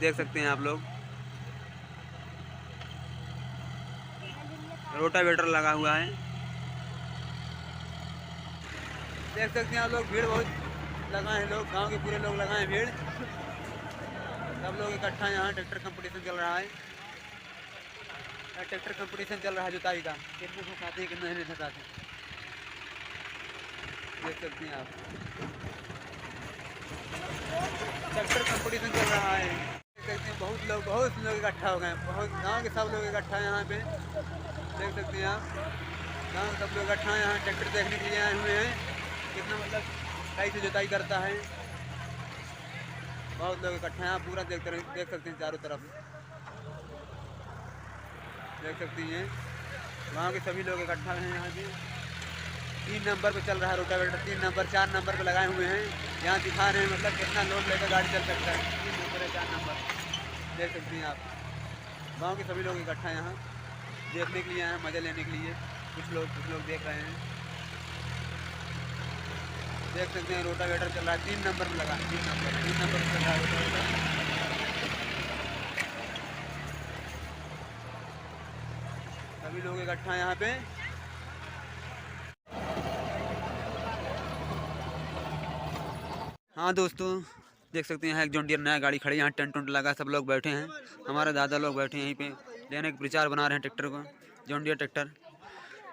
देख सकते हैं आप लोग, रोटावेटर लगा हुआ है। देख सकते हैं आप लोग, भीड़ बहुत लगा है, लोग गांव के पूरे लोग लगाए हैं भीड़। सब लोग इकट्ठा यहाँ ट्रैक्टर कंपटीशन चल रहा है। ट्रैक्टर कंपटीशन चल रहा है जुताई का, कितने फंसाते हैं कितने नहीं फंसाते, देख सकते हैं आप। ट्रैक्टर कंपटीशन चल रहा है, देख सकते हैं बहुत लोग इकट्ठा हो गए हैं, बहुत गांव के सब लोग इकट्ठा हैं यहाँ पे, देख सकते हैं आप। गांव के सब लोग इकट्ठा हैं यहाँ ट्रैक्टर देखने के लिए आए हुए हैं, कितना मतलब सही से जुताई करता है। बहुत लोग इकट्ठा हैं, पूरा देख सकते हैं चारों तरफ, देख सकती हैं। वहाँ के सभी लोग इकट्ठा हैं यहाँ पे। 3 नंबर पे चल रहा है रोटावेटर, 3 नंबर 4 नंबर पे लगाए हुए हैं। यहाँ दिखा रहे हैं मतलब कितना लोड लेकर गाड़ी चल सकता है। 3 नंबर है 4 नंबर, देख सकती हैं आप। गाँव के सभी लोग इकट्ठा यहाँ देखने के लिए आए हैं, मज़ा लेने के लिए। कुछ लोग देख रहे हैं, देख सकते हैं रोटावेटर चल रहा है, 3 नंबर में लगा है, 3 नंबर पे चल रहा है रोटावेटर। सभी लोग इकट्ठा हैं यहाँ पे। हाँ दोस्तों, देख सकते हैं एक जॉन डियर नया गाड़ी खड़ी है, यहाँ टेंट उंट लगा, सब लोग बैठे हैं। हमारे दादा लोग बैठे हैं यहीं पे, लेने का प्रचार बना रहे हैं ट्रैक्टर को, जॉन डियर ट्रैक्टर।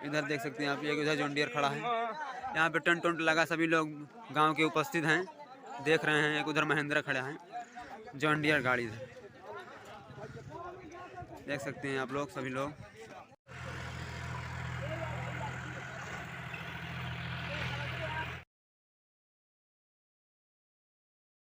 इधर देख सकते हैं आप, एक उधर जॉन डियर खड़ा है। यहाँ पे टेंट उंट लगा, सभी लोग गांव के उपस्थित हैं, देख रहे हैं। एक उधर महिंद्रा खड़ा है, जॉन डियर गाड़ी है, देख सकते हैं आप लोग सभी लोग।